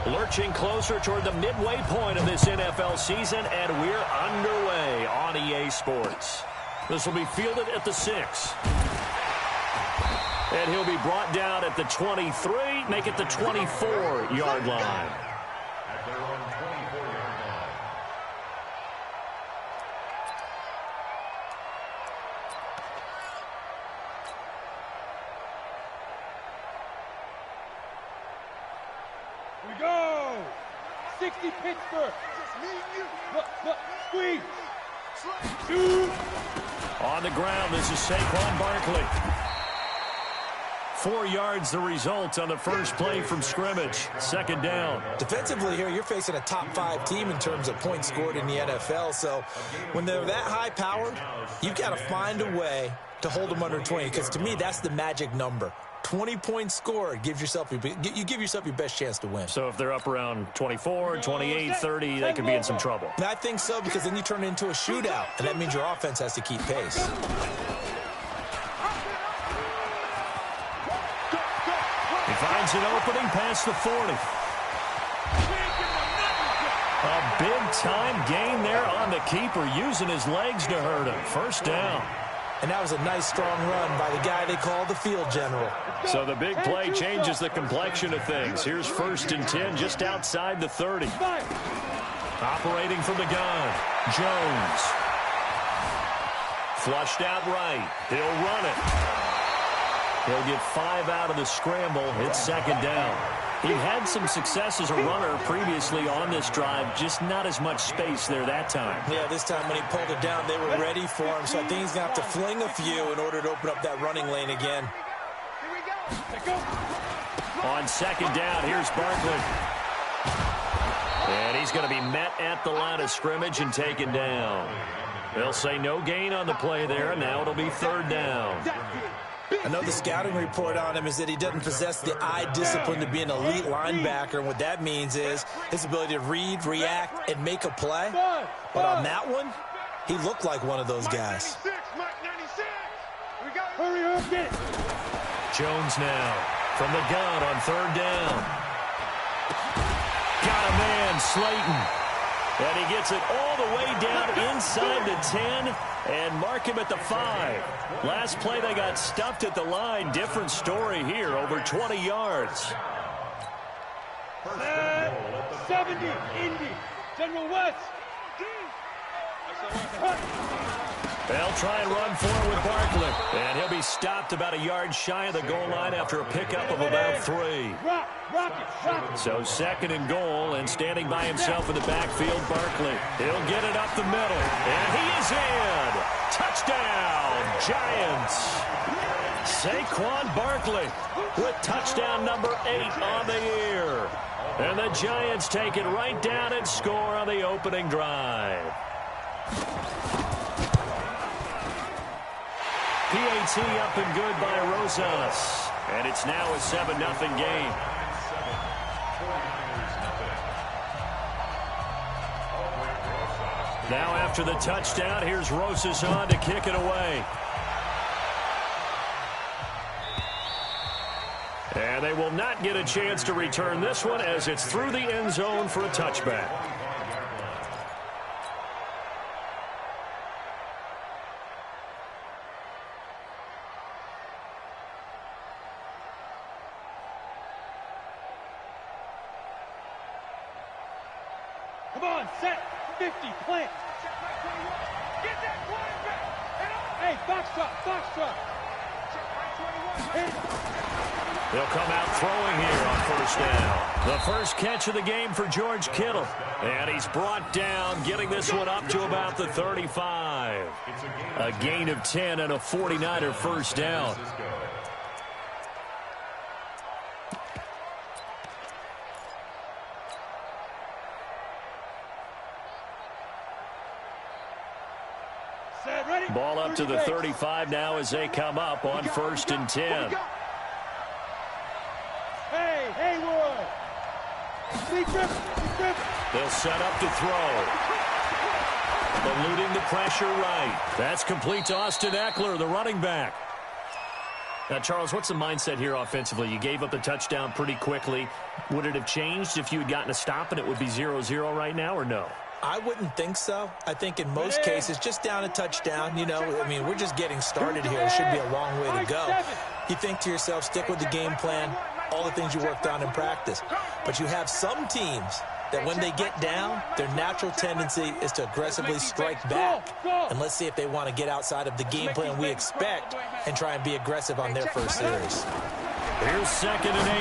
Lurching closer toward the midway point of this NFL season, and we're underway on EA Sports. This will be fielded at the 6. And he'll be brought down at the 23, make it the 24-yard line. We go! 60 Pittsburgh! Just me and you! Look, squeeze! Shoot! On the ground, this is Saquon Barkley. 4 yards the result on the first play from scrimmage. Second down. Defensively here, you're facing a top 5 team in terms of points scored in the NFL. So when they're that high-powered, you've got to find a way to hold them under 20. Because to me, that's the magic number. 20 points scored, you give yourself your best chance to win. So if they're up around 24, 28, 30, they could be in some trouble. And I think so, because then you turn it into a shootout, and that means your offense has to keep pace. He finds an opening past the 40. A big-time gain there on the keeper, using his legs to hurt him. First down. And that was a nice, strong run by the guy they call the field general. So the big play changes the complexion of things. Here's 1st and 10 just outside the 30. Operating from the gun, Jones. Flushed out right. He'll run it. He'll get 5 out of the scramble. It's second down. He had some success as a runner previously on this drive, just not as much space there that time. Yeah, this time when he pulled it down, they were ready for him. So I think he's going to have to fling a few in order to open up that running lane again. On second down, here's Barkley. And he's going to be met at the line of scrimmage and taken down. They'll say no gain on the play there, and now it'll be third down. I know the scouting report on him is that he doesn't possess the eye discipline to be an elite linebacker. And what that means is his ability to read, react, and make a play. But on that one, he looked like one of those guys. Hurry up, get it. Jones now from the gun on third down. Got a man, Slayton. And he gets it all the way down inside the 10 and mark him at the 5. Last play they got stuffed at the line. Different story here, over 20 yards. 70, Indy, General West. They'll try and run for it with Barkley. And he'll be stopped about a yard shy of the goal line after a pickup of about 3. So second and goal, and standing by himself in the backfield, Barkley. He'll get it up the middle. And he is in. Touchdown, Giants. Saquon Barkley with touchdown number 8 on the year. And the Giants take it right down and score on the opening drive. PAT up and good by Rosas. And it's now a 7-0 game. Now after the touchdown, here's Rosas on to kick it away. And they will not get a chance to return this one as it's through the end zone for a touchback. Come on, set. 50, plant. Get that quarterback. Hey, box truck. They'll come out throwing here on first down. The first catch of the game for George Kittle. And he's brought down, getting this one up to about the 35. A gain of 10 and a 49er first down. Ball up to the 35 now as they come up on 1st and 10. Hey, Haywood. They'll set up to throw. Eluding the pressure right. That's complete to Austin Eckler, the running back. Now, Charles, what's the mindset here offensively? You gave up the touchdown pretty quickly. Would it have changed if you had gotten a stop and it would be 0-0 right now, or no? I wouldn't think so. I think in most cases, just down a touchdown, you know, I mean, we're just getting started here. It should be a long way to go. You think to yourself, stick with the game plan, all the things you worked on in practice. But you have some teams that when they get down, their natural tendency is to aggressively strike back. And let's see if they want to get outside of the game plan we expect and try and be aggressive on their first series. Here's 2nd and 8.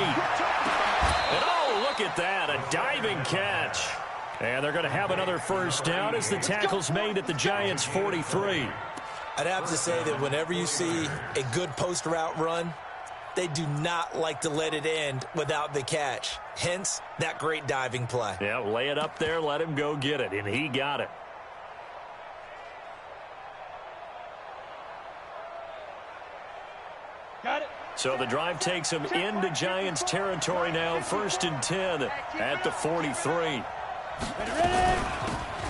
And oh, look at that, a diving catch. And they're going to have another first down as the tackle's made at the Giants' 43. I'd have to say that whenever you see a good post route run, they do not like to let it end without the catch. Hence, that great diving play. Yeah, lay it up there, let him go get it, and he got it. Got it. So the drive takes him into Giants territory now, 1st and 10 at the 43.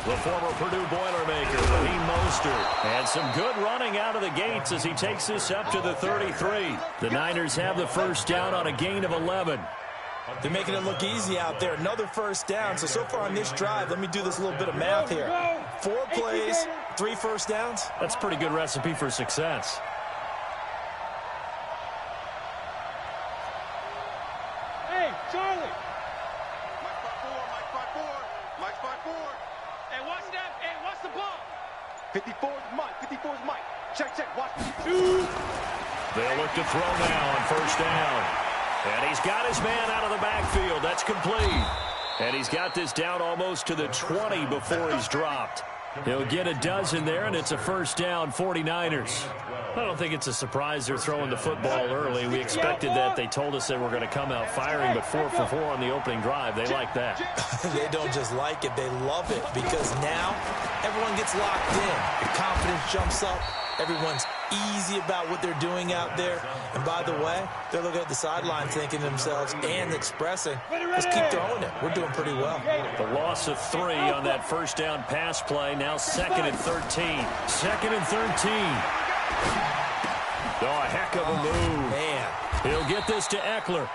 The former Purdue Boilermaker, Raheem Mostert, and some good running out of the gates as he takes this up to the 33. The Niners have the first down on a gain of 11. They're making it look easy out there. Another first down. So far on this drive, let me do this little bit of math here. 4 plays, 3 first downs. That's a pretty good recipe for success. Hey, Charlie. Mike 5-4. Hey, watch that. Hey, watch the ball. 54's Mike. 54's Mike. Check. Watch. They'll look to throw now on first down. And he's got his man out of the backfield. That's complete. And he's got this down almost to the 20 before he's dropped. He'll get a dozen there, and it's a first down, 49ers. I don't think it's a surprise they're throwing the football early. We expected that. They told us they were going to come out firing, but 4 for 4 on the opening drive. They like that. They don't just like it, they love it, because now everyone gets locked in. The confidence jumps up. Everyone's easy about what they're doing out there. And by the way, they're looking at the sideline thinking to themselves and expressing, let's keep throwing it. We're doing pretty well. The loss of 3 on that first down pass play. Now 2nd and 13. 2nd and 13. Oh, a heck of a move. Man. He'll get this to Eckler.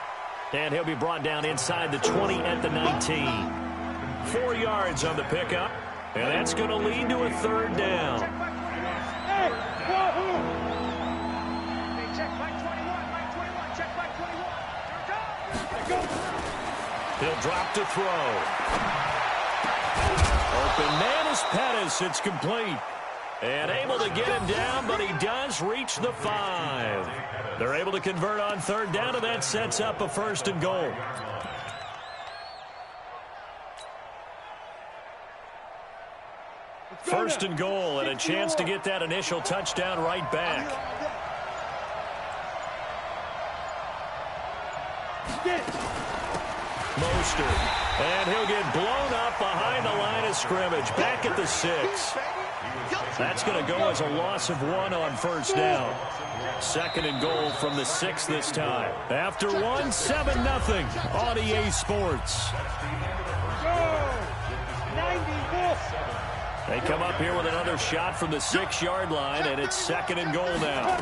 And he'll be brought down inside the 20 at the 19. 4 yards on the pickup. And that's going to lead to a 3rd down. Hey, Wahoo! Hey, check Mike 21. Check Mike 21. Go. He'll drop to throw. Open man is Pettis. It's complete. And able to get him down, but he does reach the 5. They're able to convert on 3rd down, and that sets up a 1st and goal. First and goal, and a chance to get that initial touchdown right back. Mostert, and he'll get blown up behind the line of scrimmage, back at the 6. That's going to go as a loss of 1 on first down. 2nd and goal from the 6 this time. After 1, 7-0 on EA Sports. They come up here with another shot from the 6-yard line, and it's 2nd and goal now.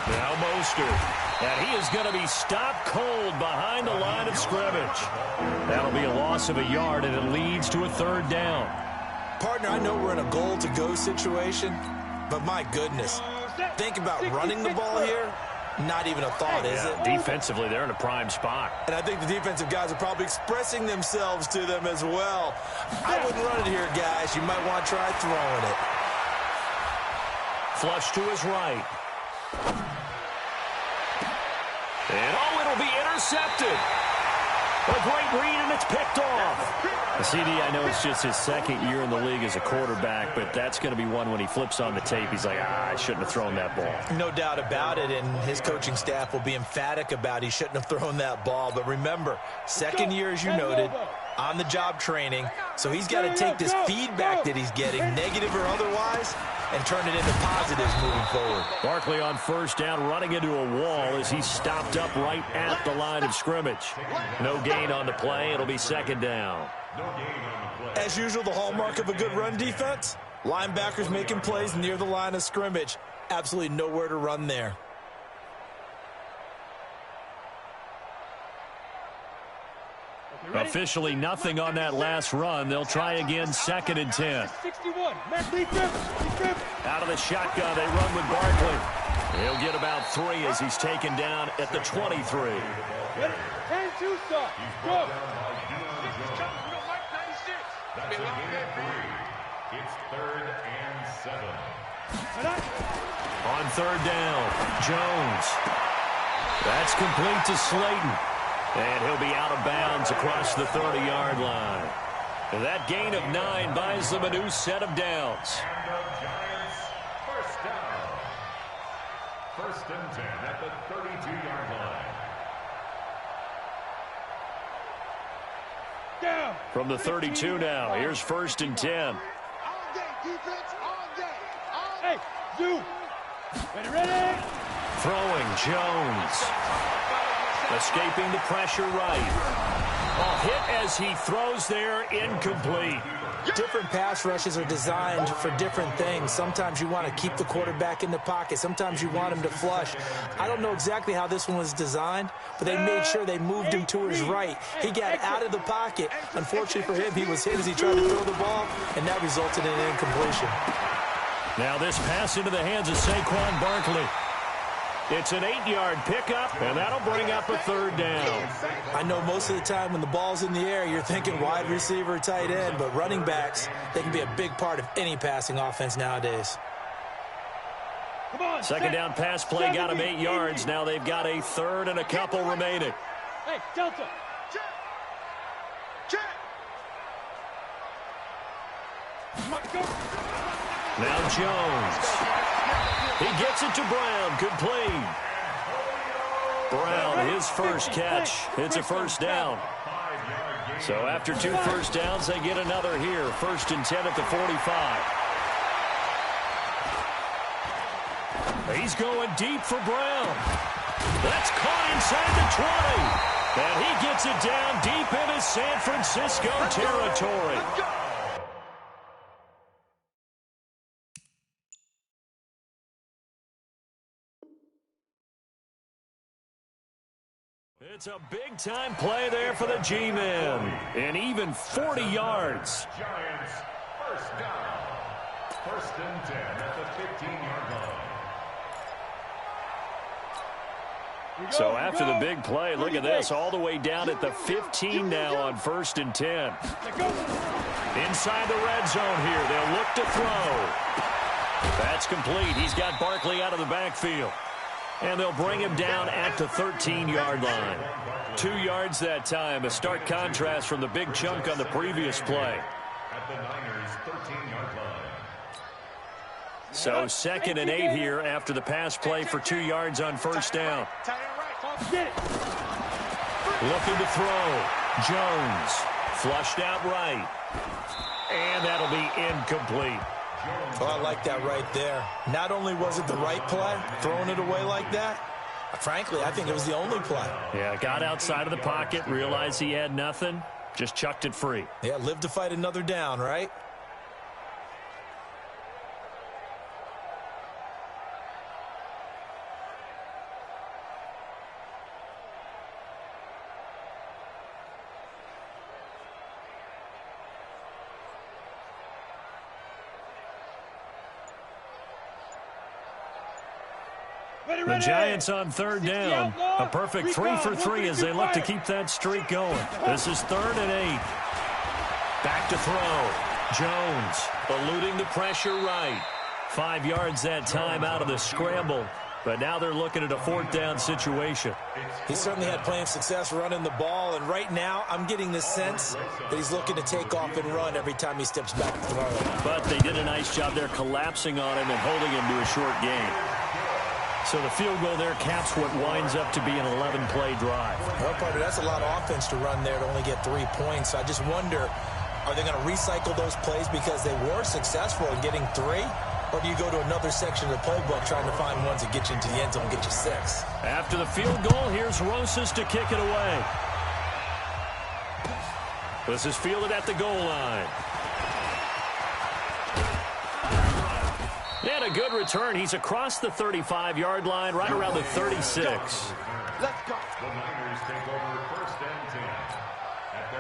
Now Mostert. And he is going to be stopped cold behind the line of scrimmage. That'll be a loss of a yard, and it leads to a 3rd down. Partner, I know we're in a goal-to-go situation, but my goodness, think about running the ball here. Not even a thought, is it? Defensively, they're in a prime spot. And I think the defensive guys are probably expressing themselves to them as well. I wouldn't run it here, guys. You might want to try throwing it. Flush to his right. And, oh, it'll be intercepted. A great read, and it's picked off. CD, I know it's just his 2nd year in the league as a quarterback, but that's going to be one when he flips on the tape. He's like, I shouldn't have thrown that ball. No doubt about it, and his coaching staff will be emphatic about he shouldn't have thrown that ball. But remember, 2nd year, as you noted, on-the-job training, so he's got to take this feedback that he's getting, negative or otherwise, and turn it into positives moving forward. Barkley on first down, running into a wall as he's stopped up right at the line of scrimmage. No gain on the play. It'll be 2nd down. As usual, the hallmark of a good run defense, linebackers making plays near the line of scrimmage. Absolutely nowhere to run there. Officially nothing on that last run. They'll try again, 2nd and 10. 61. Out of the shotgun, they run with Barkley. He'll get about 3 as he's taken down at the 23. And 2 stop. Go. It's 3rd and 7. On 3rd down, Jones. That's complete to Slayton. And he'll be out of bounds across the 30-yard line. And that gain of 9 buys them a new set of downs. And the Giants, first down. 1st and 10 at the 32-yard line. Down. From the 32 now, here's 1st and 10. All day, defense, all day. Hey, Zoo. Ready? Throwing, Jones. Escaping the pressure right. A hit as he throws there, incomplete. Different pass rushes are designed for different things. Sometimes you want to keep the quarterback in the pocket. Sometimes you want him to flush. I don't know exactly how this one was designed, but they made sure they moved him to his right. He got out of the pocket. Unfortunately for him, he was hit as he tried to throw the ball, and that resulted in an incompletion. Now this pass into the hands of Saquon Barkley. It's an 8-yard pickup, and that'll bring up a 3rd down. I know most of the time when the ball's in the air, you're thinking wide receiver, tight end, but running backs, they can be a big part of any passing offense nowadays. Come on. 2nd down pass play got him 8 yards. Now they've got a 3rd and a couple remaining. Hey, Delta. Check. Now Jones. He gets it to Brown, complete. Brown, his first catch. It's a 1st down. So after 2 first downs, they get another here. 1st and 10 at the 45. He's going deep for Brown. That's caught inside the 20. And he gets it down deep into San Francisco territory. It's a big-time play there for the G-Men. And even 40 yards. Giants, first down. 1st and 10 at the 15-yard line. So after the big play, look at this, all the way down at the 15 now on 1st and 10. Inside the red zone here, they'll look to throw. That's complete. He's got Barkley out of the backfield. And they'll bring him down at the 13-yard line. 2 yards that time, a stark contrast from the big chunk on the previous play. At the Niners' 13-yard line. So 2nd and 8 here after the pass play for 2 yards on 1st down. Looking to throw. Jones flushed out right. And that'll be incomplete. Oh, I like that right there. Not only was it the right play, throwing it away like that, frankly, I think it was the only play. Yeah, got outside of the pocket, realized he had nothing, just chucked it free. Yeah, live to fight another down, right? The Giants on 3rd down. A perfect 3 for 3 as they look to keep that streak going. This is 3rd and 8. Back to throw. Jones eluding the pressure right. 5 yards that time out of the scramble. But now they're looking at a 4th down situation. He certainly had plenty of success running the ball, and right now I'm getting the sense that he's looking to take off and run every time he steps back to throw. But they did a nice job there collapsing on him and holding him to a short gain. So the field goal there caps what winds up to be an 11-play drive. Well, Parker, that's a lot of offense to run there to only get 3 points. I just wonder, are they going to recycle those plays because they were successful in getting 3? Or do you go to another section of the playbook trying to find ones that get you into the end zone and get you 6? After the field goal, here's Rosas to kick it away. This is fielded at the goal line. And a good return. He's across the 35-yard line, right around the 36. Let's go. The Niners take over 1st and 10 at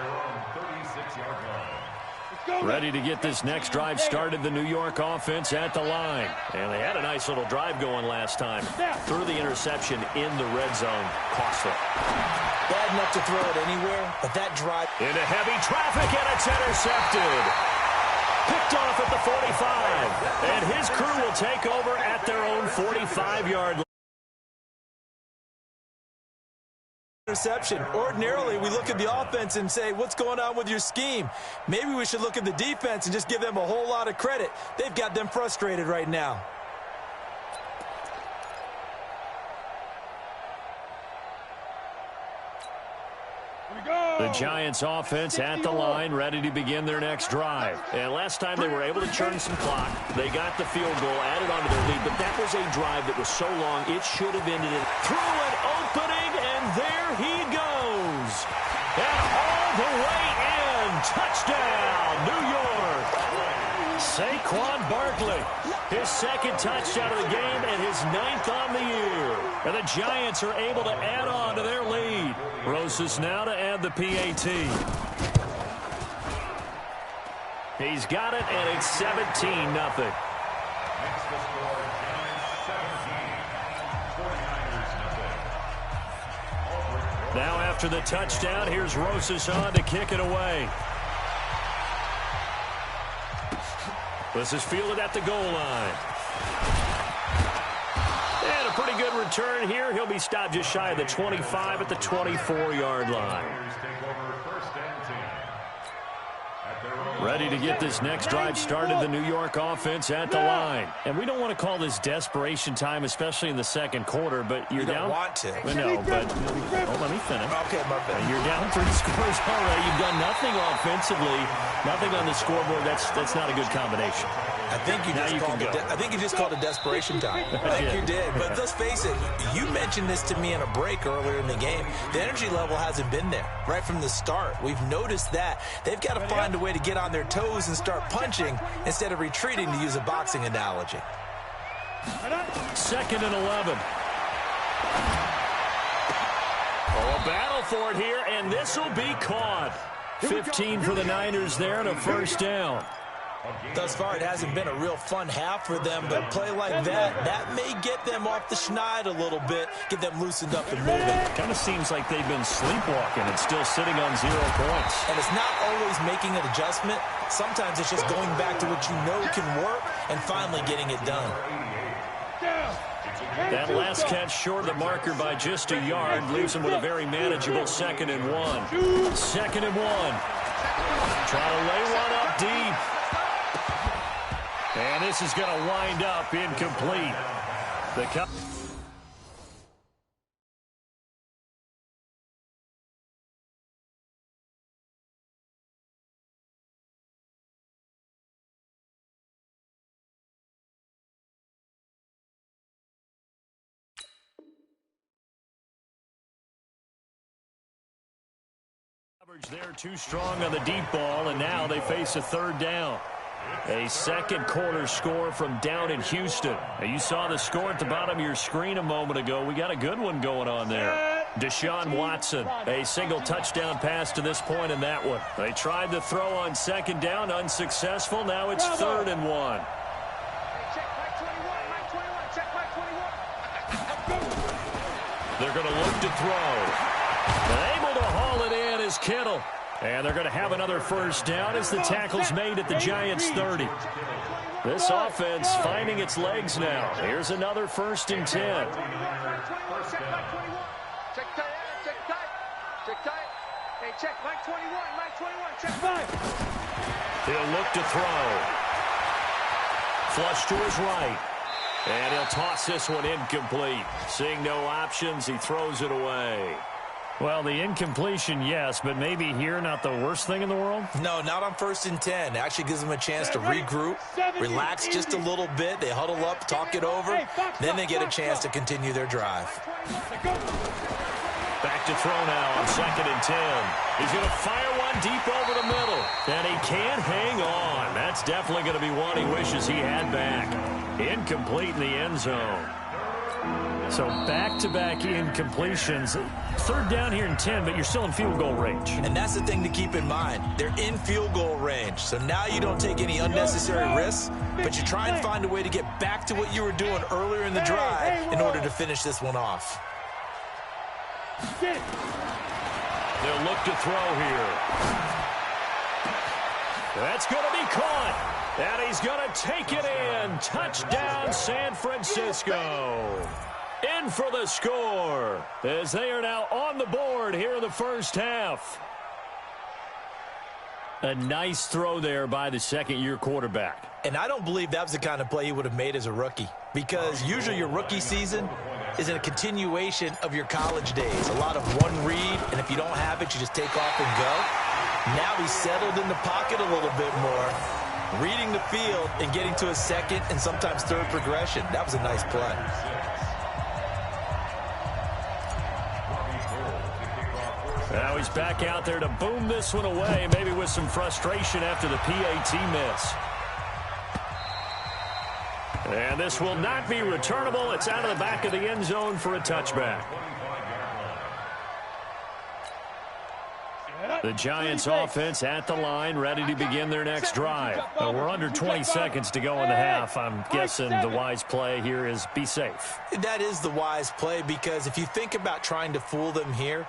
Ready to get this next drive started, the New York offense at the line. And they had a nice little drive going last time. Threw the interception in the red zone. Costly. Bad enough to throw it anywhere, but that drive... Into heavy traffic, and it's intercepted. Picked off at the 45. And his crew will take over at their own 45-yard line. Interception. Ordinarily, we look at the offense and say, what's going on with your scheme? Maybe we should look at the defense and just give them a whole lot of credit. They've got them frustrated right now. The Giants offense at the line, ready to begin their next drive. And last time they were able to churn some clock. They got the field goal, added on to their lead, but that was a drive that was so long it should have ended it. Through an opening, and there he goes. And all the way in. Touchdown, New York. Saquon Barkley, his second touchdown of the game and his 9th on the year. And the Giants are able to add on to their lead. Rosas now to add the PAT. He's got it, and it's 17-0. Next to score, Giants 17, 49ers 0. Now after the touchdown, here's Rosas on to kick it away. This is fielded at the goal line. And a pretty good return here. He'll be stopped just shy of the 25 at the 24-yard line. Ready to get this next drive started, the New York offense at the line. And we don't want to call this desperation time, especially in the second quarter, but you're down. You don't want to. No, but let me finish. Okay, my bad. You're down 3 scores already. You've done nothing offensively, nothing on the scoreboard. That's not a good combination. I think you just called it desperation time. I think you did. But let's face it, you mentioned this to me in a break earlier in the game. The energy level hasn't been there right from the start. We've noticed that. They've got to find a way to get on their toes and start punching instead of retreating, to use a boxing analogy. 2nd and 11. Oh, a battle for it here, and this will be caught. 15 for the Niners there and a first down. Thus far, it hasn't been a real fun half for them, but a play like that may get them off the schneid a little bit, get them loosened up and moving. Kind of seems like they've been sleepwalking and still sitting on 0 points. And it's not always making an adjustment. Sometimes it's just going back to what you know can work and finally getting it done. That last catch short of the marker by just a yard leaves them with a very manageable 2nd and 1. 2nd and 1. Trying to lay one up deep. And this is going to wind up incomplete. They're too strong on the deep ball, and now they face a 3rd down. A second quarter score from down in Houston. Now, you saw the score at the bottom of your screen a moment ago. We got a good one going on there. Deshaun Watson, a single touchdown pass to this point in that one. They tried to throw on 2nd down, unsuccessful. Now it's 3rd and 1. They're going to look to throw. And able to haul it in is Kittle. And they're going to have another first down as the tackle's made at the Giants' 30. This offense finding its legs now. Here's another 1st and 10. Check tight. Hey, check Mike 21. Check 5. He'll look to throw. Flush to his right. And he'll toss this one incomplete. Seeing no options, he throws it away. Well, the incompletion, yes, but maybe here not the worst thing in the world? No, not on 1st and 10. It actually gives them a chance to regroup, relax just a little bit. They huddle up, talk it over, then they get a chance to continue their drive. Back to throw now on 2nd and 10. He's going to fire one deep over the middle, and he can't hang on. That's definitely going to be one he wishes he had back. Incomplete in the end zone. So back-to-back incompletions. Third down here in 10, but you're still in field goal range. And that's the thing to keep in mind. They're in field goal range. So now you don't take any unnecessary risks, but you try and find a way to get back to what you were doing earlier in the drive in order to finish this one off. They'll look to throw here. That's going to be caught. And he's going to take it in. Touchdown, San Francisco. In for the score as they are now on the board here in the first half. A nice throw there by the second-year quarterback. And I don't believe that was the kind of play he would have made as a rookie, because usually your rookie season is a continuation of your college days. A lot of one read, and if you don't have it, you just take off and go. Now he's settled in the pocket a little bit more, reading the field and getting to a second and sometimes third progression. That was a nice play. Now he's back out there to boom this one away, maybe with some frustration after the PAT miss. And this will not be returnable. It's out of the back of the end zone for a touchback. The Giants offense at the line, ready to begin their next drive. We're under 20 seconds to go in the half. I'm guessing the wise play here is be safe. That is the wise play, because if you think about trying to fool them here,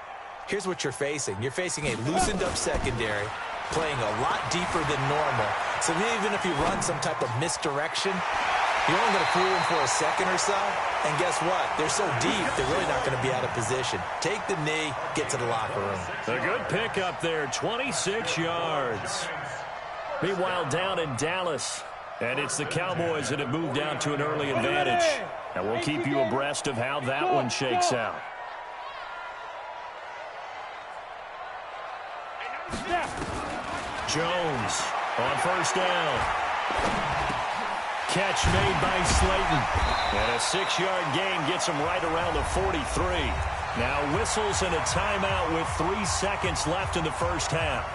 here's what you're facing. You're facing a loosened up secondary, playing a lot deeper than normal. So even if you run some type of misdirection, you're only going to fool them for a second or so. And guess what? They're so deep, they're really not going to be out of position. Take the knee, get to the locker room. A good pickup there, 26 yards. Meanwhile, down in Dallas, and it's the Cowboys that have moved down to an early advantage. And we'll keep you abreast of how that one shakes out. Jones on first down. Catch made by Slayton. And a 6-yard gain gets him right around the 43. Now whistles and a timeout with 3 seconds left in the first half.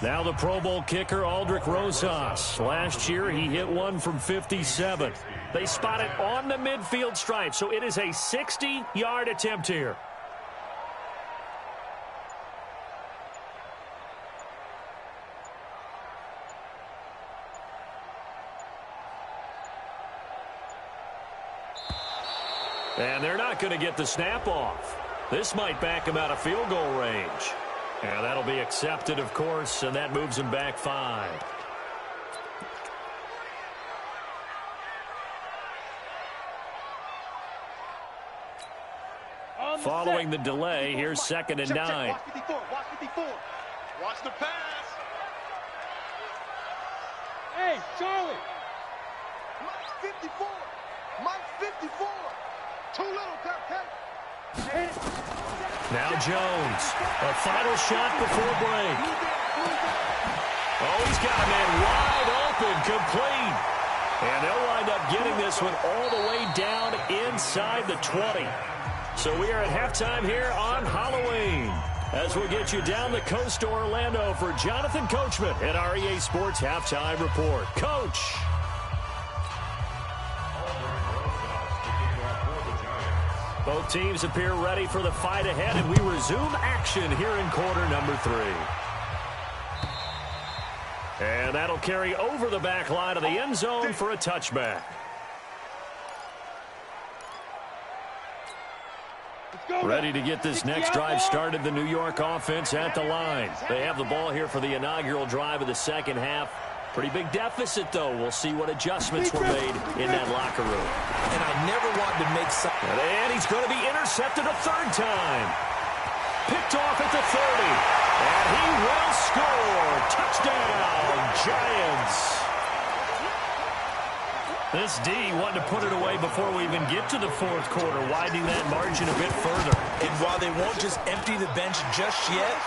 Now the Pro Bowl kicker, Aldrick Rosas. Last year, he hit one from 57. They spot it on the midfield stripe, so it is a 60-yard attempt here. And they're not going to get the snap off. This might back him out of field goal range. And that'll be accepted, of course, and that moves him back 5. Following the delay, here's 2nd and 9. Watch 54, watch 54. Watch the pass. Hey, Charlie. Mike 54. Mike 54. Too little, Pat. Now Jones, a final shot before break. Oh, he's got a man wide open, complete. And they'll wind up getting this one all the way down inside the 20. So we are at halftime here on Halloween, as we'll get you down the coast to Orlando for Jonathan Coachman at our EA Sports Halftime Report. Coach. Both teams appear ready for the fight ahead, and we resume action here in quarter number 3. And that'll carry over the back line of the end zone for a touchback. Ready to get this next drive started, the New York offense at the line. They have the ball here for the inaugural drive of the second half. Pretty big deficit, though. We'll see what adjustments were made in that locker room. And I never wanted to make some... And he's going to be intercepted a 3rd time. Picked off at the 30. And he will score. Touchdown, Giants. This D wanted to put it away before we even get to the 4th quarter, widening that margin a bit further. And while they won't just empty the bench just yet,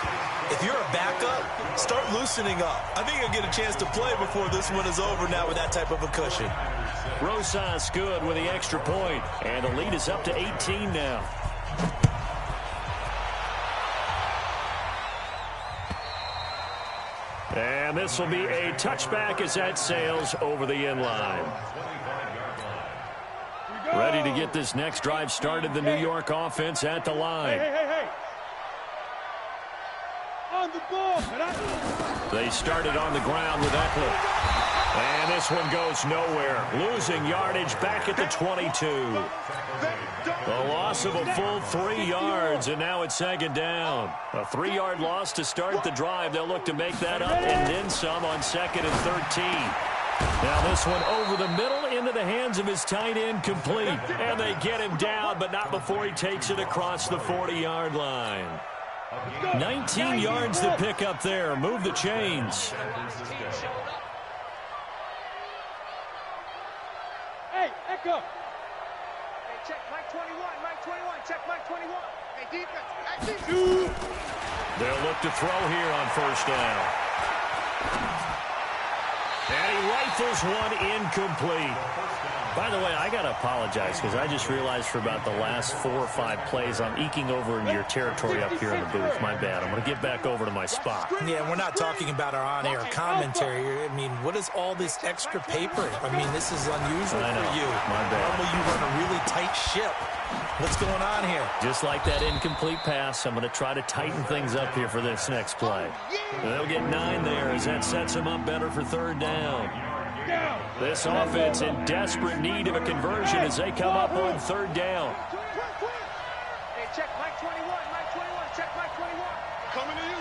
if you're a backup, start loosening up. I think you'll get a chance to play before this one is over now with that type of a cushion. Rosas good with the extra point, and the lead is up to 18 now. And this will be a touchback as that sails over the end line. Ready to get this next drive started, the New York offense at the line. Hey. On the ball. They started on the ground with Eckler. And this one goes nowhere. Losing yardage back at the 22. A loss of a full 3 yards, and now it's second down. A 3-yard loss to start the drive. They'll look to make that up and then some on second and 13. Now this one over the middle into the hands of his tight end, complete. And they get him down, but not before he takes it across the 40-yard line. 19 yards to pick up there. Move the chains. Hey, Echo. Hey, check Mike 21, Mike 21, check Mike 21. Hey, defense, hey, defense. They'll look to throw here on first down. And he rifles one incomplete. By the way, I got to apologize because I just realized for about the last 4 or 5 plays, I'm eking over into your territory up here in the booth. My bad. I'm going to get back over to my spot. Yeah, we're not talking about our on-air commentary. I mean, what is all this extra paper? I mean, this is unusual for you. My bad. Normally you run a really tight ship. What's going on here? Just like that incomplete pass, I'm going to try to tighten things up here for this next play. They'll get 9 there as that sets them up better for third down. This offense in desperate need of a conversion as they come up on third down. Hey, check Mike 21, Mike 21, check Mike 21. Coming to you.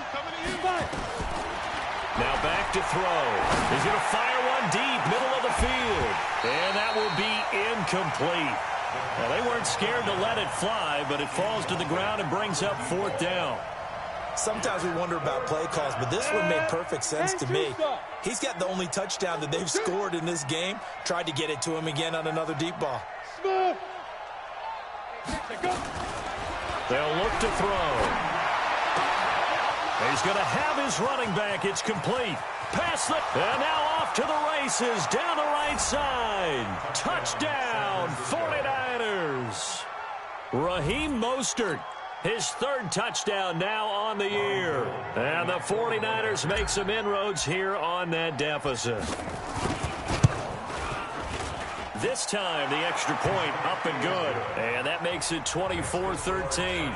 Now back to throw. He's going to fire one deep, middle of the field. And that will be incomplete. Well, they weren't scared to let it fly, but it falls to the ground and brings up fourth down. Sometimes we wonder about play calls, but this one made perfect sense to me. He's got the only touchdown that they've scored in this game. Tried to get it to him again on another deep ball. Smooth. They'll look to throw. He's going to have his running back. It's complete. Pass slip. And now off to the races down the right side. Touchdown, 49ers. Raheem Mostert. His 3rd touchdown now on the year. And the 49ers make some inroads here on that deficit. This time, the extra point up and good. And that makes it 24-13.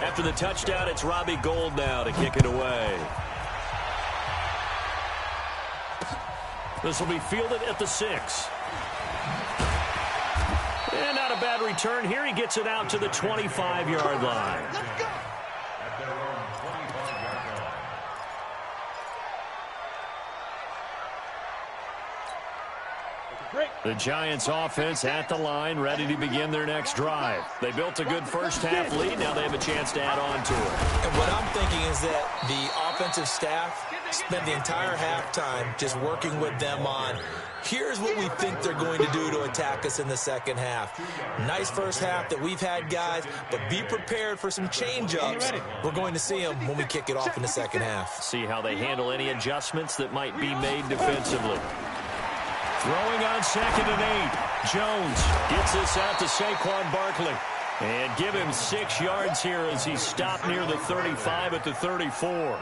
After the touchdown, it's Robbie Gould now to kick it away. This will be fielded at the 6. And not a bad return here. He gets it out to the 25-yard line. Let's go. The Giants offense at the line, ready to begin their next drive. They built a good first-half lead. Now they have a chance to add on to it. And what I'm thinking is that the offensive staff spent the entire halftime just working with them on, here's what we think they're going to do to attack us in the second half. Nice first half that we've had, guys, but be prepared for some change-ups. We're going to see them when we kick it off in the second half. See how they handle any adjustments that might be made defensively. Throwing on 2nd and 8. Jones gets this out to Saquon Barkley. And give him 6 yards here as he's stopped near the 35 at the 34.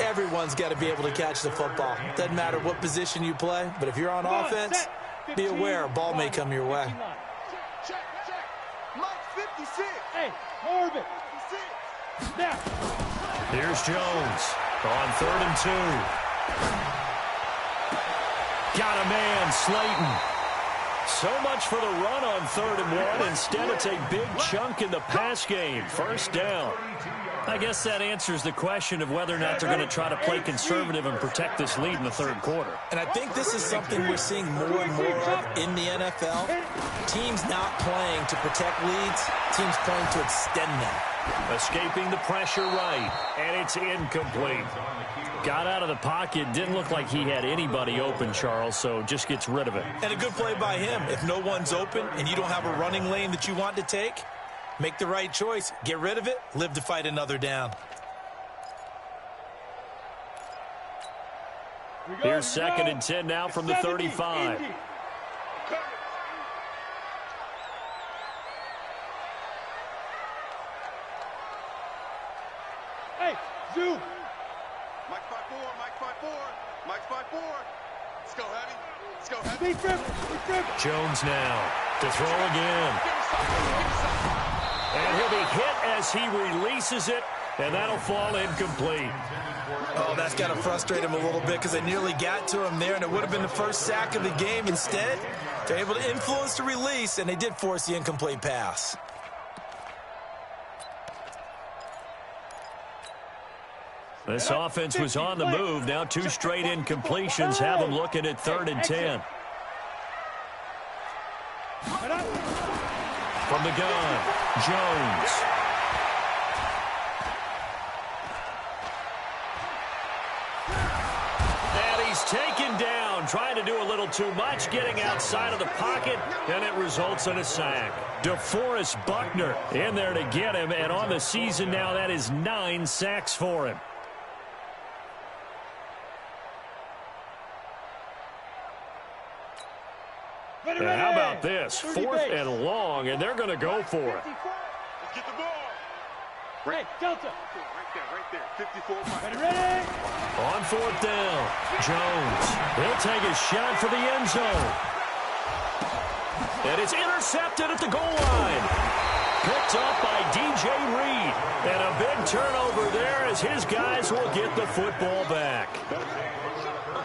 Everyone's got to be able to catch the football. Doesn't matter what position you play, but if you're on offense, be aware a ball may come your way. Check. Mike 56. Hey, Marvin. 56. Now. Here's Jones on 3rd and 2. Got a man, Slayton. So much for the run on 3rd and 1. Instead, it's a big chunk in the pass game. First down. I guess that answers the question of whether or not they're going to try to play conservative and protect this lead in the 3rd quarter. And I think this is something we're seeing more and more of in the NFL. Teams not playing to protect leads, teams playing to extend them. Escaping the pressure right, and it's incomplete. Got out of the pocket, didn't look like he had anybody open, Charles, so just gets rid of it. And a good play by him. If no one's open and you don't have a running lane that you want to take, make the right choice. Get rid of it, live to fight another down. Here's 2nd and 10 now from the 35. Hey, Zoo. Mike 5-4, Mike 5-4, Mike 5-4. Let's go, Heavy. Let's go, Heavy. Big Trevor. Jones now to throw again. And he'll be hit as he releases it, and that'll fall incomplete. Oh, that's got to frustrate him a little bit because they nearly got to him there, and it would have been the first sack of the game. Instead, they're able to influence the release, and they did force the incomplete pass. This offense was on the move. Now 2 straight incompletions have them looking at 3rd and 10. From the gun, Jones. And he's taken down, trying to do a little too much, getting outside of the pocket, and it results in a sack. DeForest Buckner in there to get him, and on the season now, that is 9 sacks for him. And how about this? 4th and long, and they're going to go for it. Let's get the ball. Hey, Delta. Right there. 54. Ready? On 4th down, Jones. He'll take a shot for the end zone. And it's intercepted at the goal line. Picked up by DJ Reed. And a big turnover there as his guys will get the football back.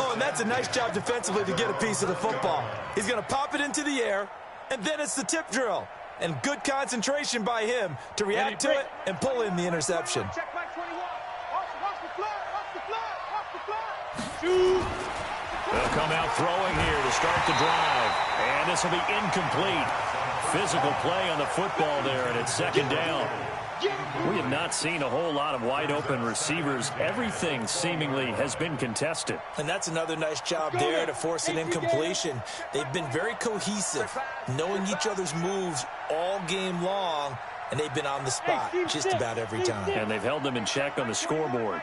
Oh, and that's a nice job defensively to get a piece of the football. He's going to pop it into the air, and then it's the tip drill. And good concentration by him to react to it and pull in the interception. Check Mike 21. Watch the flag. Watch the flag. Watch the flag. Shoot. They'll come out throwing here to start the drive. And this will be incomplete. Physical play on the football there, and it's 2nd down. We have not seen a whole lot of wide-open receivers. Everything seemingly has been contested. And that's another nice job there to force an incompletion. They've been very cohesive, knowing each other's moves all game long, and they've been on the spot just about every time. And they've held them in check on the scoreboard.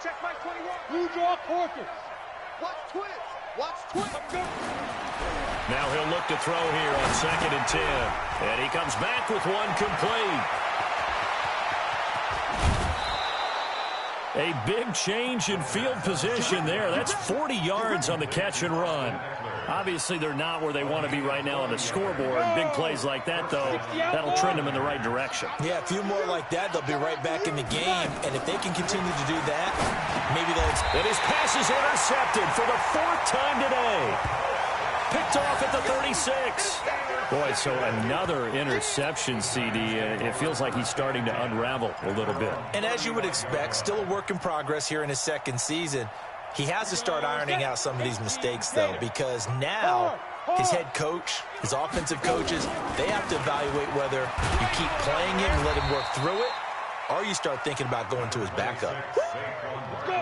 Check Mike 21. Blue draw quarters. Watch twist. Watch twist. Now he'll look to throw here on 2nd and 10. And he comes back with one complete. A big change in field position there. That's 40 yards on the catch and run. Obviously, they're not where they want to be right now on the scoreboard. Big plays like that, though, that'll trend them in the right direction. Yeah, a few more like that, they'll be right back in the game. And if they can continue to do that, maybe they'll... And his pass is intercepted for the 4th time today. Picked off at the 36. Boy, so another interception, CD. It feels like he's starting to unravel a little bit. And as you would expect, still a work in progress here in his 2nd season. He has to start ironing out some of these mistakes, though, because now his head coach, his offensive coaches, they have to evaluate whether you keep playing him and let him work through it, or you start thinking about going to his backup.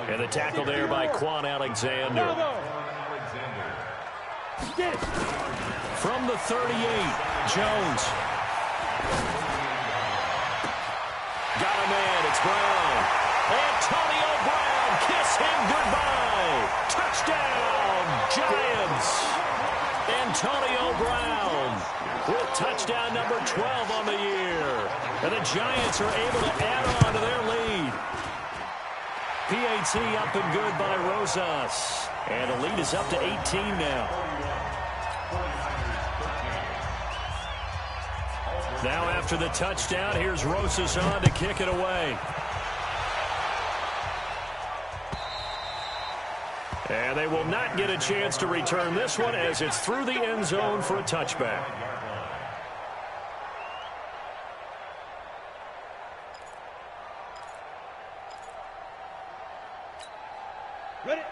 And the tackle there by Quan Alexander. From the 38, Jones. Got a man, it's Brown. Antonio Brown, kiss him goodbye. Touchdown, Giants. Antonio Brown with touchdown number 12 on the year. And the Giants are able to add on to their lead. PAT up and good by Rosas. And the lead is up to 18 now. Now after the touchdown, here's Rosas on to kick it away. And they will not get a chance to return this one as it's through the end zone for a touchback.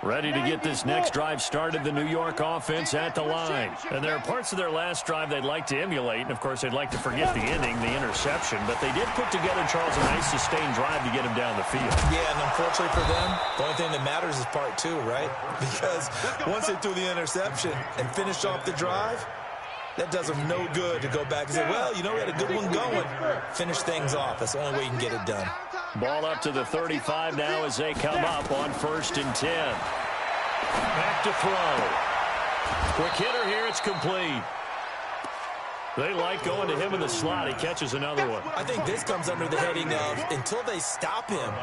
Ready to get this next drive started, the New York offense at the line. And there are parts of their last drive they'd like to emulate. And, of course, they'd like to forget the ending, the interception. But they did put together, Charles, a nice sustained drive to get him down the field. Yeah, and unfortunately for them, the only thing that matters is part 2, right? Because once they threw the interception and finished off the drive, that does them no good to go back and say, well, you know, we had a good one going. Finish things off. That's the only way you can get it done. Ball up to the 35 now as they come up on 1st and 10. Back to throw. Quick hitter here. It's complete. They like going to him in the slot. He catches another one. I think this comes under the heading of until they stop him,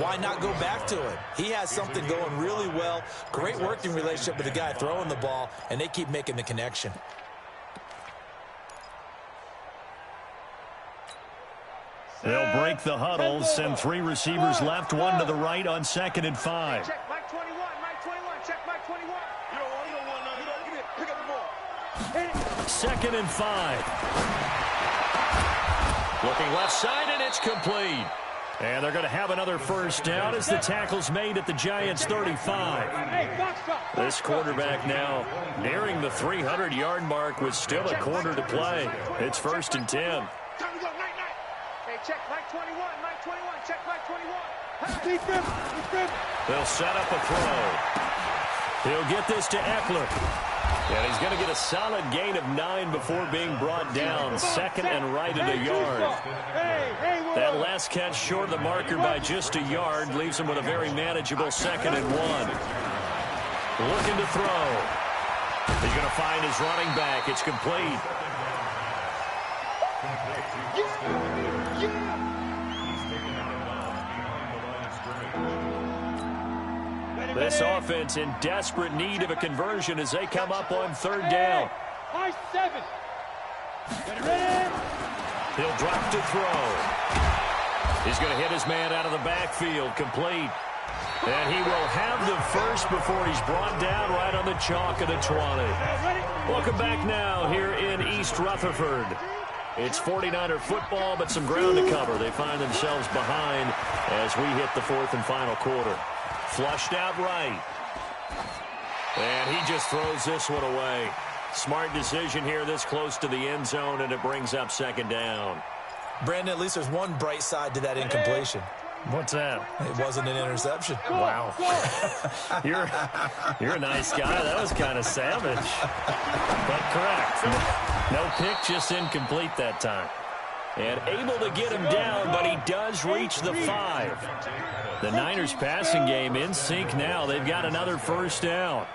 why not go back to him? He has something going really well. Great working relationship with the guy throwing the ball, and they keep making the connection. They'll break the huddle, send 3 receivers left, 1 to the right on 2nd and 5. Check Mike 21, Mike 21, check Mike 21. You don't want now. You don't get it. Pick up the ball. 2nd and 5. Looking left side, and it's complete. And they're going to have another first down as the tackle's made at the Giants' 35. This quarterback now nearing the 300-yard mark with still a quarter to play. It's 1st and 10. Hey, check Mike 21, Mike 21, check Mike 21. They'll set up a throw. He'll get this to Eckler. And he's going to get a solid gain of 9 before being brought down. 2nd and right at a yard. That last catch short of the marker by just a yard leaves him with a very manageable 2nd and 1. Looking to throw. He's going to find his running back. It's complete. This offense in desperate need of a conversion as they come up on 3rd down. He'll drop to throw. He's going to hit his man out of the backfield, complete. And he will have the first before he's brought down right on the chalk of the 20. Welcome back now here in East Rutherford. It's 49er football, but some ground to cover. They find themselves behind as we hit the 4th and final quarter. Flushed out right. And he just throws this one away. Smart decision here this close to the end zone, and it brings up 2nd down. Brandon, at least there's one bright side to that incompletion. What's that? It wasn't an interception. Wow. You're a nice guy. That was kind of savage. But correct. No pick, just incomplete that time. And able to get him down, but he does reach the 5. The Niners passing game in sync now. They've got another first down.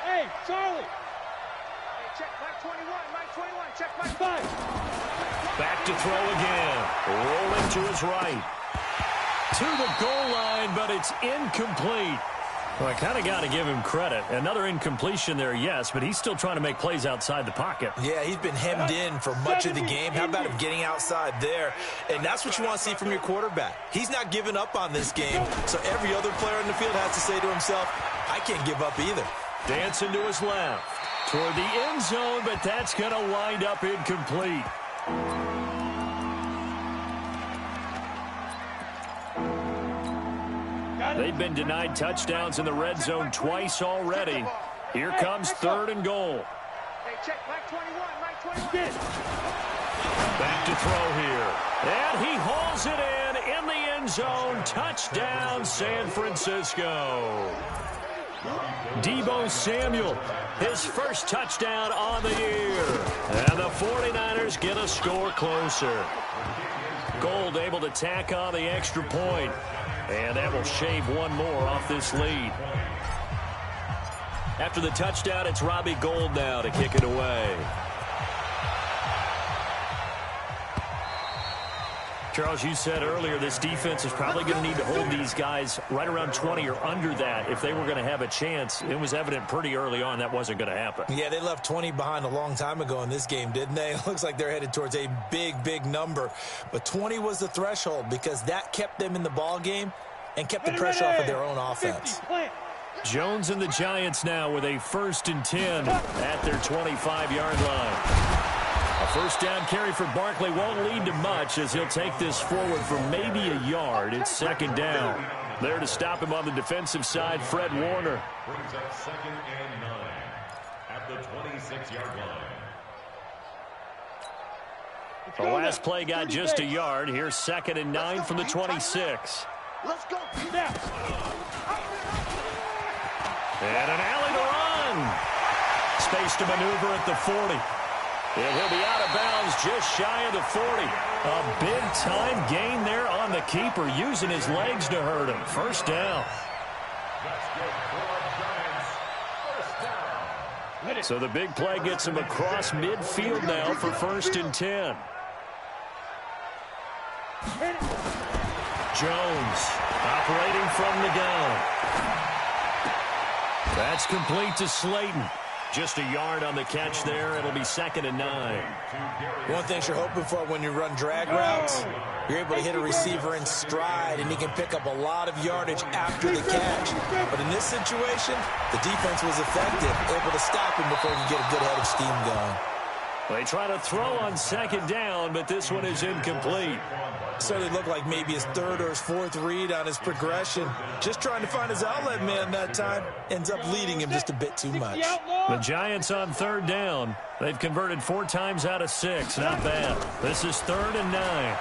Hey, Charlie. Hey, check Mike 21, Mike 21, check Mike 5. Back to throw again. Rolling to his right. To the goal line, but it's incomplete. Well, I kind of got to give him credit. Another incompletion there, yes, but he's still trying to make plays outside the pocket. Yeah, he's been hemmed in for much of the game. How about him getting outside there? And that's what you want to see from your quarterback. He's not giving up on this game, so every other player in the field has to say to himself, I can't give up either. Dancing to his left. Toward the end zone, but that's going to wind up incomplete. They've been denied touchdowns in the red zone twice already. Here comes 3rd and goal. Hey, check Mike 21, Mike 21. Back to throw here. And he hauls it in the end zone. Touchdown, San Francisco. Deebo Samuel, his first touchdown on the year. And the 49ers get a score closer. Gould able to tack on the extra point. And that will shave one more off this lead. After the touchdown, it's Robbie Gould now to kick it away. Charles, you said earlier this defense is probably going to need to hold these guys right around 20 or under that if they were going to have a chance. It was evident pretty early on that wasn't going to happen. Yeah, they left 20 behind a long time ago in this game, didn't they? It looks like they're headed towards a big, big number. But 20 was the threshold because that kept them in the ball game and kept the pressure off of their own offense. Jones and the Giants now with a 1st and 10 at their 25-yard line. A first down carry for Barkley won't lead to much as he'll take this forward for maybe a yard. It's 2nd down. There to stop him on the defensive side, Fred Warner. Brings up 2nd and 9 at the 26-yard line. The last play got just a yard. Here's 2nd and 9 from the 26. Let's go. Now. And an alley to run. Space to maneuver at the 40. And he'll be out of bounds just shy of the 40. A big-time gain there on the keeper, using his legs to hurt him. First down. So the big play gets him across midfield now for 1st and 10. Jones operating from the gun. That's complete to Slayton. Just a yard on the catch there. It'll be 2nd and 9. One thing you're hoping for when you run drag routes, you're able to hit a receiver in stride, and he can pick up a lot of yardage after the catch. But in this situation, the defense was effective, able to stop him before he could get a good head of steam going. They try to throw on 2nd down, but this one is incomplete. Certainly looked like maybe his 3rd or his 4th read on his progression. Just trying to find his outlet man that time. Ends up leading him just a bit too much. The Giants on 3rd down. They've converted 4 times out of 6. Not bad. This is 3rd and 9.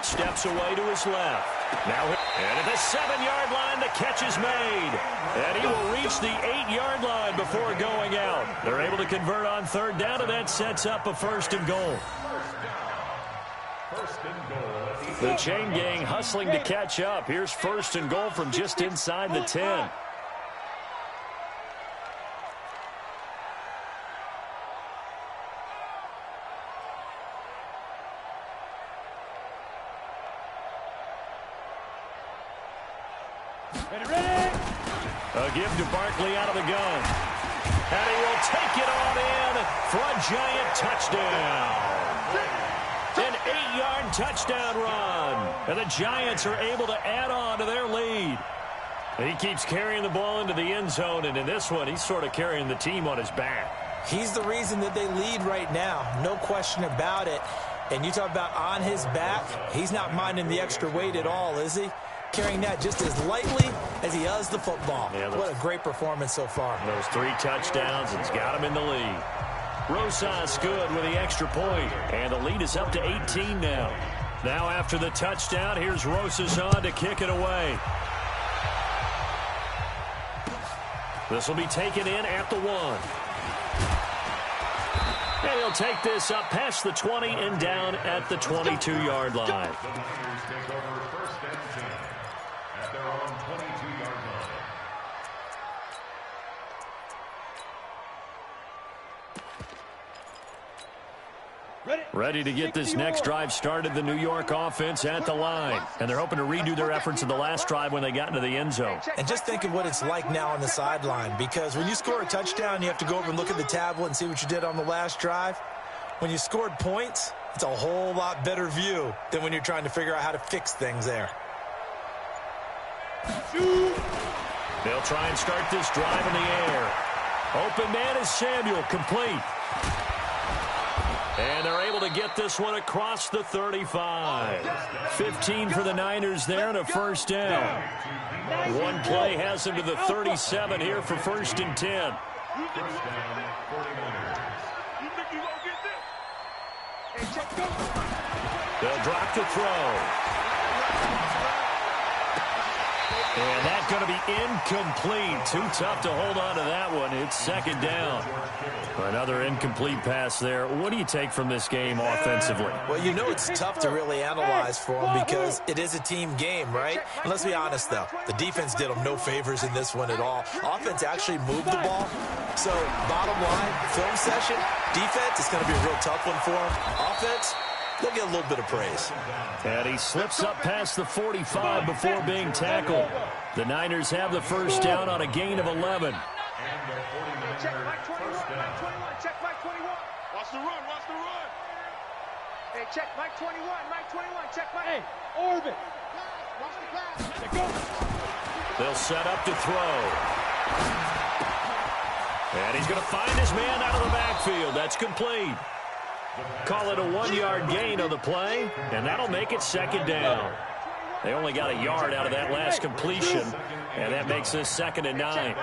Steps away to his left. Now, and at the 7-yard line, the catch is made. And he will reach the 8-yard line before going out. They're able to convert on 3rd down, and that sets up a 1st and goal. The chain gang hustling to catch up. Here's 1st and goal from just inside the 10. A give to Barkley out of the gun. And he will take it on in for a Giant touchdown. An 8-yard touchdown run. And the Giants are able to add on to their lead. He keeps carrying the ball into the end zone, and in this one, he's sort of carrying the team on his back. He's the reason that they lead right now. No question about it. And you talk about on his back, he's not minding the extra weight at all, is he? Carrying that just as lightly as he does the football. Yeah, what a great performance so far. Those 3 touchdowns, it's got him in the lead. Rosas good with the extra point, and the lead is up to 18 now. Now after the touchdown, here's Rosas on to kick it away. This will be taken in at the 1. And he'll take this up past the 20 and down at the 22-yard line. Ready to get this next drive started, the New York offense at the line. And they're hoping to redo their efforts in the last drive when they got into the end zone. And just think of what it's like now on the sideline, because when you score a touchdown, you have to go over and look at the tablet and see what you did on the last drive. When you scored points, it's a whole lot better view than when you're trying to figure out how to fix things there. They'll try and start this drive in the air. Open man is Samuel, complete. And they're able to get this one across the 35. 15 for the Niners there and a 1st down. One play has them to the 37 here for 1st and 10. They'll drop to throw. And that's going to be incomplete. Too tough to hold on to that one. It's 2nd down. Another incomplete pass there. What do you take from this game offensively? Well, you know it's tough to really analyze for them because it is a team game, right? And let's be honest, though. The defense did them no favors in this one at all. Offense actually moved the ball. So, bottom line, film session, defense is going to be a real tough one for them. Offense, they'll get a little bit of praise. And he slips up past the 45 before being tackled. The Niners have the 1st down on a gain of 11. Check Mike 21, Mike 21, check Mike 21. Watch the run, watch the run. Hey, check Mike 21, Mike 21, check Mike. Hey, Orbit. Watch the pass. Let go. They'll set up to throw. And he's going to find his man out of the backfield. That's complete. Call it a 1-yard gain on the play, and that'll make it 2nd down. They only got a yard out of that last completion, and that makes this 2nd and 9.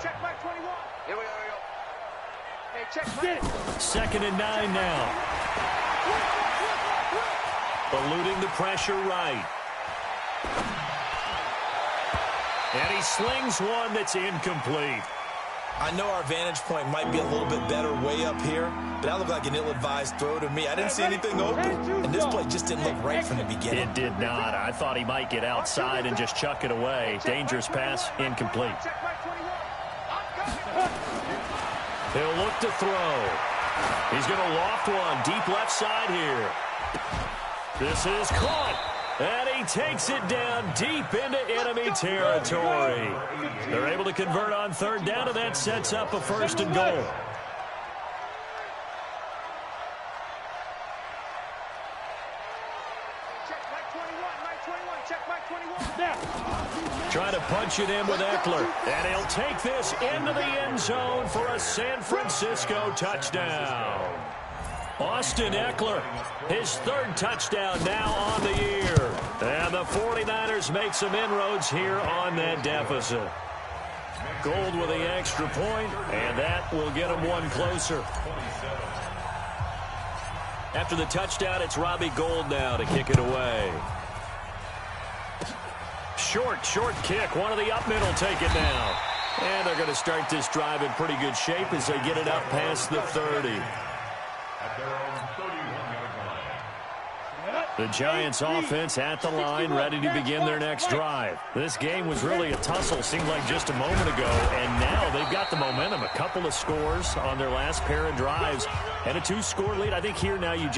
Check Mike 21. Here we go. Hey, check Mike. 2nd and 9 now. Eluding the pressure right. And he slings one that's incomplete. I know our vantage point might be a little bit better way up here, but that looked like an ill-advised throw to me. I didn't see anything open, and this play just didn't look right from the beginning. It did not. I thought he might get outside and just chuck it away. Dangerous pass, incomplete. He'll look to throw. He's going to loft one deep left side here. This is caught. And he takes it down deep into enemy territory. They're able to convert on third down, and that sets up a 1st and goal. Trying to punch it in with Eckler. And he'll take this into the end zone for a San Francisco touchdown. Austin Eckler, his 3rd touchdown now on the year. And the 49ers make some inroads here on that deficit. Gold with the extra point, and that will get them one closer. After the touchdown, it's Robbie Gould now to kick it away. Short kick. One of the up middle take it now. And they're going to start this drive in pretty good shape as they get it up past the 30. The Giants offense at the line, ready to begin their next drive. This game was really a tussle, seemed like just a moment ago, and now they've got the momentum. A couple of scores on their last pair of drives, and a 2-score lead. I think here now you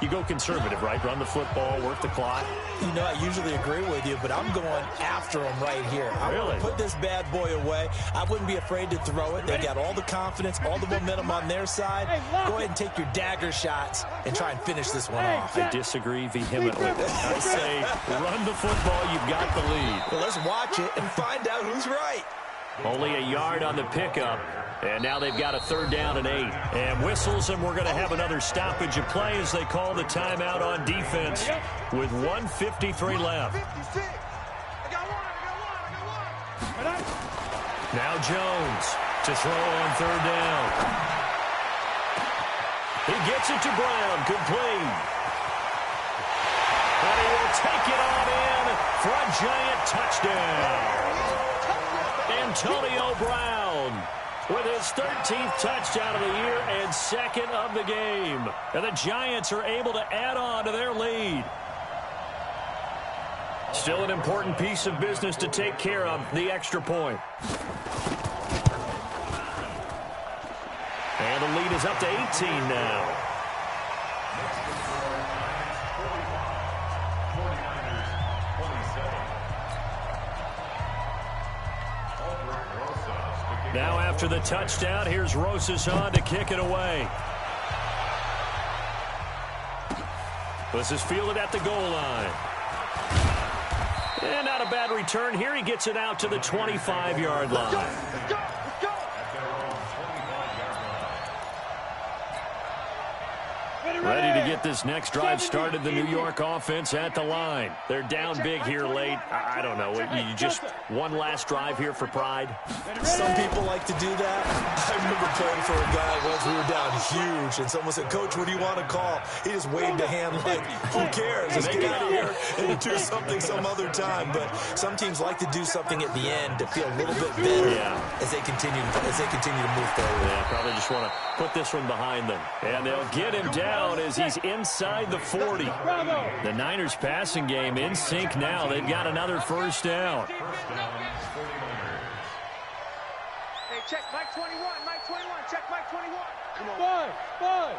go conservative, right? Run the football, work the clock. You know, I usually agree with you, but I'm going after them right here. I want to put this bad boy away. I wouldn't be afraid to throw it. They got all the confidence, all the momentum on their side. Go ahead and take your dagger shots and try and finish this one off. I disagree vehemently. I say run the football. You've got the lead. Well, let's watch it and find out who's right. Only a yard on the pickup. And now they've got a 3rd down and 8. And whistles, and we're going to have another stoppage of play as they call the timeout on defense with 1:53 left. Now Jones to throw on 3rd down. He gets it to Brown, complete. And he will take it on in for a Giant touchdown. Antonio Brown with his 13th touchdown of the year and 2nd of the game. And the Giants are able to add on to their lead. Still an important piece of business to take care of, the extra point. And the lead is up to 18 now. Now after the touchdown, here's Rosas on to kick it away. This is fielded at the goal line. And not a bad return here. He gets it out to the 25-yard line. Ready to get this next drive started, the New York offense at the line. They're down big here late. I don't know. You just one last drive here for pride? Some people like to do that. I remember playing for a guy once. We were down huge, and someone said, "Coach, what do you want to call?" He just waved a hand like, who cares? Let's get out of here and do something some other time. But some teams like to do something at the end to feel a little bit better as they continue to move forward. Yeah, probably just want to put this one behind them. And they'll get him down as he's inside the 40. The Niners passing game in sync now. They've got another 1st down. Hey, check Mike 21, Mike 21, check Mike 21. Come on. Five.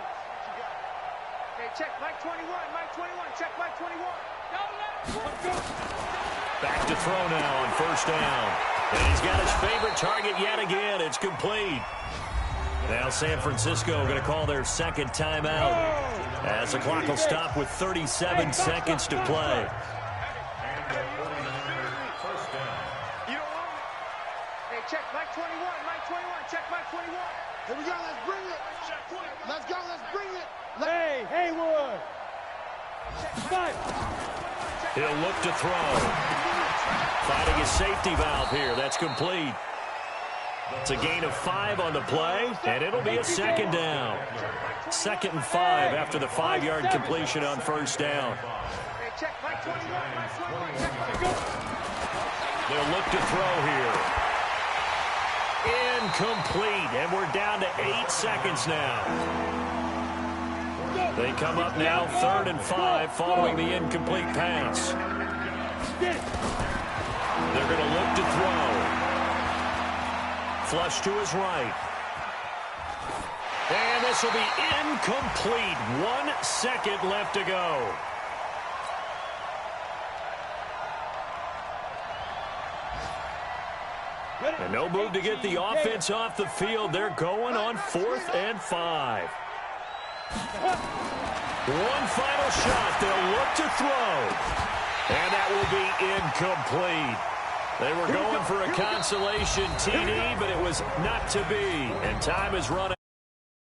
Hey, check Mike 21, Mike 21, check Mike 21. Back to throw now on 1st down. And he's got his favorite target yet again. It's complete. Now San Francisco going to call their 2nd timeout as the clock will stop with 37 seconds to play. Hey, check Mike 21, Mike 21, check Mike 21. Here we go, let's bring it. Let's go, let's bring it. Hey, Haywood. He'll look to throw. Finding his safety valve here. That's complete. It's a gain of 5 on the play, and it'll be a 2nd down. 2nd and 5 after the 5-yard completion on 1st down. Hey, check Mike 21, Mike 21, check Mike 21. They'll look to throw here. incomplete, and we're down to 8 seconds now. They come up now 3rd and 5 following the incomplete pass. They're going to look to throw. Flush to his right. And this will be incomplete. 1 second left to go. And no move to get the offense off the field. They're going on 4th and 5. One final shot. They'll look to throw. And that will be incomplete. They were going for a consolation TD, but it was not to be. And time is running.